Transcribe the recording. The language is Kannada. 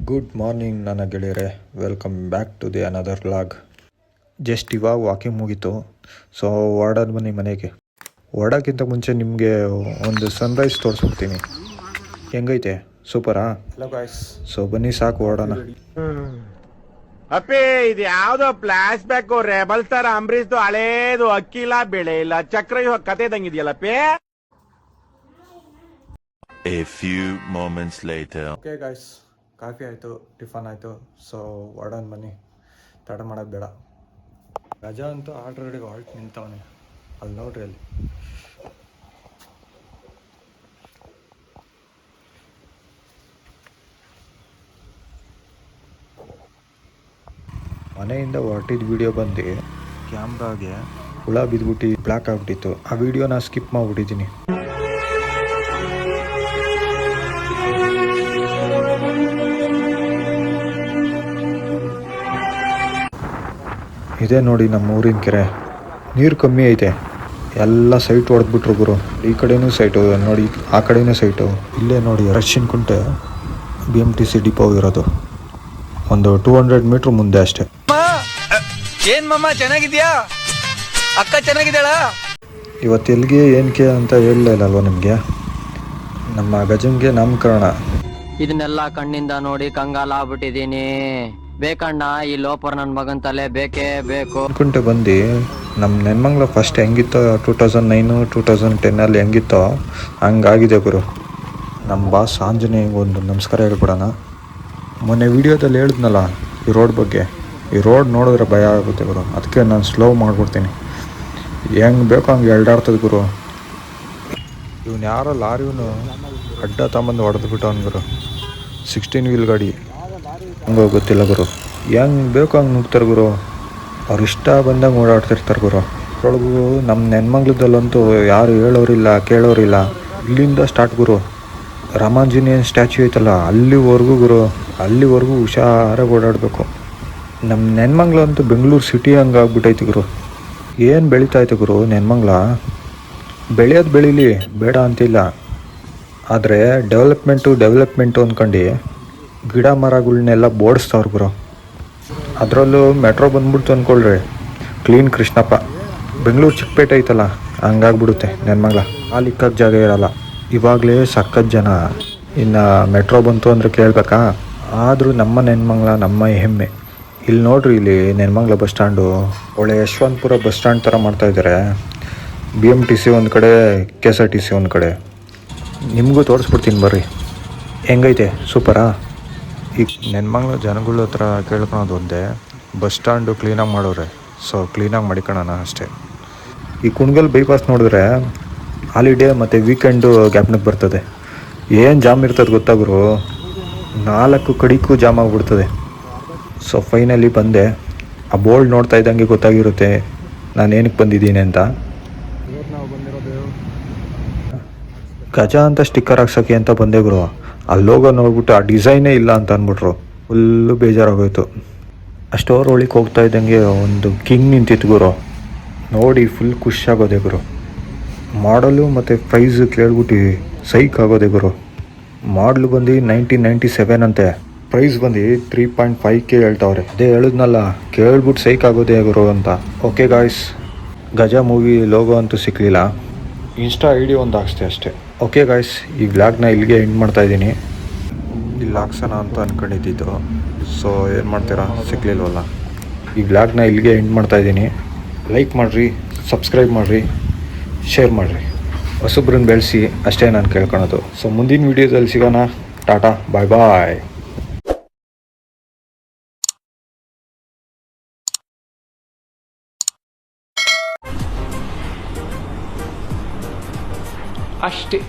ಗುಡ್ ಮಾರ್ನಿಂಗ್ ನನ್ನ ಗೆಳೆಯರೆ, welcome back to the another vlog. Just ಇವಾಗ ವಾಕಿಂಗ್ ಮುಗೀತು. ಸೊ ಹೊರಡೋದು ಬನ್ನಿ ಮನೆಗೆ. ಹೊರಡೋಕ್ಕಿಂತ ಮುಂಚೆ ನಿಮಗೆ ಒಂದು ಸನ್ರೈಸ್ ತೋರಿಸ್ಬಿಡ್ತೀನಿ. ಹೆಂಗೈತೆ? ಸೂಪರಾ? ಹಲೋ ಗಾಯ್ಸ್, ಸೊ ಬನ್ನಿ ಸಾಕು ಹೊರಡೋಣ. ಅಪ್ಪೇ ಇದು ಯಾವ್ದೋ ಫ್ಲಾಶ್ ಬ್ಯಾಕ್ ರೆಬಲ್ ಸ್ಟಾರ್ ಅಂಬರೀಶ್ದು ಹಳೇದು ಅಕ್ಕಿಲ್ಲ ಬೆಳೆ ಇಲ್ಲ ಚಕ್ರ ಇವಾಗ ಕತೆ ಇದಂಗಿದೆಯಲ್ಲಪ್ಪೇ. A few moments later. Okay guys, coffee ಆಯಿತು, ಟಿಫನ್ ಆಯಿತು. ಸೊ ಹೊರಡೋಣ ಬನ್ನಿ, ತಡ ಮಾಡೋದು ಬೇಡ. ಗಜ ಅಂತೂ ಆಲ್ರೆಡಿ ಹಾಲ್ಟ್ ನಿಂತವನೆ, ಅಲ್ಲಿ ನೋಡ್ರಿ ಅಲ್ಲಿ. ಮನೆಯಿಂದ ಹೊರಟಿದ್ದ ವಿಡಿಯೋ ಬಂದು ಕ್ಯಾಮ್ರಾಗೆ ಹುಳ ಬಿದ್ದುಬಿಟ್ಟು ಬ್ಲ್ಯಾಕ್ ಆಗಿಬಿಟ್ಟಿತ್ತು. ಆ ವಿಡಿಯೋನ ಸ್ಕಿಪ್ ಮಾಡಿಬಿಟ್ಟಿದ್ದೀನಿ. ಇದೇ ನೋಡಿ ನಮ್ಮ ಊರಿನ ಕೆರೆ. ನೀರು ಕಮ್ಮಿ ಐತೆ, ಎಲ್ಲ ಸೈಟ್ ಹೊಡೆದ್ಬಿಟ್ರು ಗುರು. ಈ ಕಡೆನೂ ಸೈಟು ನೋಡಿ, ಆ ಕಡೆನೂ ಸೈಟು. ಇಲ್ಲೇ ನೋಡಿ ರಶ್ಚಿನ ಕುಂಟೆ BMTC ಡಿಪೋ ಇರೋದು. ಒಂದು 200 ಮೀಟ್ರ್ ಮುಂದೆ ಅಷ್ಟೇ. ಏನ್ ಮಮ್ಮ ಚೆನ್ನಾಗಿದ್ಯಾ? ಅಕ್ಕ ಚೆನ್ನಾಗಿದ್ದಾಳ? ಇವತ್ತು ಎಲ್ಲಿಗೆ ಏನಕ್ಕೆ ಅಂತ ಹೇಳಲೇ ಇಲ್ಲಲ್ವ ನಿಮಗೆ? ನಮ್ಮ ಗಜಂಗೆ ನಾಮಕರಣ. ಇದನ್ನೆಲ್ಲ ಕಣ್ಣಿಂದ ನೋಡಿ ಕಂಗಾಲ ಆಗ್ಬಿಟ್ಟಿದೀನಿ. ಬೇಕಣ್ಣ, ಈ ಲೋಪರ್ ನನ್ನ ಮಗನ್ ತಲೆ ಬೇಕೇ ಬೇಕು. ಕುಂಟೆ ಬಂದು ನಮ್ಮ ನೆನ್ಮಂಗ್ಲ ಫಸ್ಟ್ ಹೆಂಗಿತ್ತೋ 2009 2010 ಹೆಂಗಿತ್ತೋ ಹಂಗಾಗಿದೆ ಗುರು. ನಮ್ಮ ಬಾಸ್ ಆಂಜನೇಯಂಗೆ ಒಂದು ನಮಸ್ಕಾರ ಹೇಳ್ಬಿಡೋಣ. ಮೊನ್ನೆ ವಿಡಿಯೋದಲ್ಲಿ ಹೇಳಿದ್ನಲ್ಲ ಈ ರೋಡ್ ಬಗ್ಗೆ. ಈ ರೋಡ್ ನೋಡಿದ್ರೆ ಭಯ ಆಗುತ್ತೆ ಗುರು. ಅದಕ್ಕೆ ನಾನು ಸ್ಲೋ ಮಾಡಿಬಿಡ್ತೀನಿ. ಹೆಂಗೆ ಬೇಕೋ ಹಂಗೆ ಎಲ್ಡಾಡ್ತದೆ ಗುರು. ಇವನು ಯಾರೋ ಲಾರಿವನು ಅಡ್ಡ ತಗೊಂಬಂದು ಹೊಡೆದ್ಬಿಟ್ಟು ಅವ್ನು ಗುರು. 16 ವೀಲ್ ಗಾಡಿ ಹಂಗೆ ಗೊತ್ತಿಲ್ಲ ಗುರು. ಹೆಂಗೆ ಬೇಕೋ ಹಂಗೆ ನುಗ್ತಾರೆ ಗುರು. ಅವ್ರು ಇಷ್ಟ ಬಂದಂಗೆ ಓಡಾಡ್ತಿರ್ತಾರೆ ಗುರು. ಅದ್ರೊಳಗೂ ನಮ್ಮ ನೆನ್ಮಂಗ್ಲದಲ್ಲಂತೂ ಯಾರು ಹೇಳೋರಿಲ್ಲ ಕೇಳೋರಿಲ್ಲ. ಇಲ್ಲಿಂದ ಸ್ಟಾರ್ಟ್ ಗುರು. ರಾಮಾಂಜನೇಯನ್ ಸ್ಟ್ಯಾಚ್ಯೂ ಐತಲ್ಲ ಅಲ್ಲಿವರೆಗೂ ಗುರು, ಅಲ್ಲಿವರೆಗೂ ಹುಷಾರಾಗಿ ಓಡಾಡಬೇಕು. ನಮ್ಮ ನೆನ್ಮಂಗ್ಲ ಅಂತೂ ಬೆಂಗಳೂರು ಸಿಟಿ ಹಂಗೆ ಆಗ್ಬಿಟ್ಟೈತಿ ಗುರು. ಏನು ಬೆಳೀತಾಯ್ತು ಗುರು ನೆನ್ಮಂಗ್ಲ. ಬೆಳೆಯೋದು ಬೆಳೀಲಿ, ಬೇಡ ಅಂತಿಲ್ಲ. ಆದರೆ ಡೆವಲಪ್ಮೆಂಟು ಅಂದ್ಕೊಂಡು ಗಿಡ ಮರಗಳನ್ನೆಲ್ಲ ಬೋಡಿಸ್ತಾವ್ರು ಗುರು. ಅದರಲ್ಲೂ ಮೆಟ್ರೋ ಬಂದ್ಬಿಡ್ತು ಅಂದ್ಕೊಳ್ರಿ, ಕ್ಲೀನ್ ಕೃಷ್ಣಪ್ಪ. ಬೆಂಗಳೂರು ಚಿಕ್ಕಪೇಟೆ ಐತಲ್ಲ ಹಂಗಾಗ್ಬಿಡುತ್ತೆ ನೆನ್ಮಂಗ್ಲ. ಕಾಲಿಕ್ಕಕ್ಕೆ ಜಾಗ ಇರಲ್ಲ. ಇವಾಗಲೇ ಸಖತ್ ಜನ, ಇನ್ನು ಮೆಟ್ರೋ ಬಂತು ಅಂದರೆ ಕೇಳಬೇಕಾ? ಆದರೂ ನಮ್ಮ ನೆನ್ಮಂಗ್ಲ ನಮ್ಮ ಹೆಮ್ಮೆ. ಇಲ್ಲಿ ನೋಡ್ರಿ, ಇಲ್ಲಿ ನೆನ್ಮಂಗ್ಲ ಬಸ್ ಸ್ಟ್ಯಾಂಡು ಒಳ್ಳೆ ಯಶವಂತಪುರ ಬಸ್ ಸ್ಟ್ಯಾಂಡ್ ಥರ ಮಾಡ್ತಾಯಿದ್ದಾರೆ. BMTC ಒಂದು ಕಡೆ, KSRTC ಒಂದು ಕಡೆ. ನಿಮಗೂ ತೋರಿಸ್ಬಿಡ್ತೀನಿ ಬರ್ರಿ, ಹೆಂಗೈತೆ? ಸೂಪರಾ? ಈಗ ನೆನ್ಮಂಗ್ಲ ಜನಗಳ ಹತ್ರ ಕೇಳ್ಕೊಳೋದು ಒಂದೇ, ಬಸ್ ಸ್ಟ್ಯಾಂಡು ಕ್ಲೀನಾಗಿ ಮಾಡೋರೆ. ಸೊ ಕ್ಲೀನಾಗಿ ಮಾಡಿಕೊಳ್ಳೋಣ ಅಷ್ಟೇ. ಈ ಕುಣಗಲ್ ಬೈಪಾಸ್ ನೋಡಿದ್ರೆ ಹಾಲಿಡೇ ಮತ್ತು ವೀಕೆಂಡು ಗ್ಯಾಪ್ನಿಗೆ ಬರ್ತದೆ. ಏನು ಜಾಮ್ ಇರ್ತದೆ ಗೊತ್ತಾಗ್ರು, 4 ಕಡೆಗೂ ಜಾಮ್ ಆಗಿಬಿಡ್ತದೆ. ಸೊ ಫೈನಲಿ ಬಂದೆ. ಆ ಬೋರ್ಡ್ ನೋಡ್ತಾ ಇದ್ದಂಗೆ ಗೊತ್ತಾಗಿರುತ್ತೆ ನಾನು ಏನಕ್ಕೆ ಬಂದಿದ್ದೀನಿ ಅಂತ. ಗಜ ಅಂತ ಸ್ಟಿಕ್ಕರ್ ಹಾಕ್ಸೋಕ್ಕೆ ಅಂತ ಬಂದೆ ಗುರು. ಆ ಲೋಗೋ ನೋಡ್ಬಿಟ್ಟು ಆ ಡಿಸೈನೇ ಇಲ್ಲ ಅಂತ ಅಂದ್ಬಿಟ್ರು. ಫುಲ್ಲು ಬೇಜಾರಾಗೋಯ್ತು. ಆ ಸ್ಟೋರ್ ಒಳಗೆ ಹೋಗ್ತಾ ಇದ್ದಂಗೆ ಒಂದು ಕಿಂಗ್ ನಿಂತಿತ್ತು ಗುರು. ನೋಡಿ ಫುಲ್ ಖುಷಿಯಾಗೋದೆ ಗುರು. ಮಾಡಲು ಮತ್ತು ಪ್ರೈಸ್ ಕೇಳ್ಬಿಟ್ಟು ಸೈಕ್ ಆಗೋದೆ ಗುರು. ಮಾಡಲು ಬಂದು 1997 ಅಂತೆ. ಪ್ರೈಸ್ ಬಂದು 3.5K ಹೇಳ್ತಾವ್ರೆ. ಅದೇ ಹೇಳಿದ್ನಲ್ಲ, ಕೇಳ್ಬಿಟ್ಟು ಸೈಕ್ ಆಗೋದೇ ಗುರು ಅಂತ. ಓಕೆ ಗಾಯ್ಸ್, ಗಜ ಮೂವಿ ಲೋಗೋ ಅಂತೂ ಸಿಕ್ಕಲಿಲ್ಲ. ಇನ್ಸ್ಟಾ ID ಒಂದು ಹಾಕ್ಸ್ತೆ ಅಷ್ಟೇ. ಓಕೆ ಗಾಯ್ಸ್, ಈ ವ್ಲಾಗ್ನ ಇಲ್ಲಿಗೆ ಎಂಡ್ ಮಾಡ್ತಾಯಿದ್ದೀನಿ. ಇಲ್ಲಿ ಹಾಕ್ಸೋಣ ಅಂತ ಅಂದ್ಕೊಂಡಿದ್ದು. ಸೊ ಏನು ಮಾಡ್ತೀರಾ, ಸಿಕ್ಕಲಿಲ್ವಲ್ಲ. ಈ ವ್ಲಾಗ್ನ ಇಲ್ಲಿಗೆ ಎಂಡ್ ಮಾಡ್ತಾಯಿದ್ದೀನಿ. ಲೈಕ್ ಮಾಡಿರಿ, ಸಬ್ಸ್ಕ್ರೈಬ್ ಮಾಡಿರಿ, ಶೇರ್ ಮಾಡಿರಿ. ಹೊಸಬ್ರನ್ನ ಬೆಳೆಸಿ ಅಷ್ಟೇ ನಾನು ಕೇಳ್ಕೊಳೋದು. ಸೊ ಮುಂದಿನ ವೀಡಿಯೋದಲ್ಲಿ ಸಿಗೋಣ. ಟಾಟಾ, ಬಾಯ್ ಬಾಯ್. ಅಷ್ಟೇ.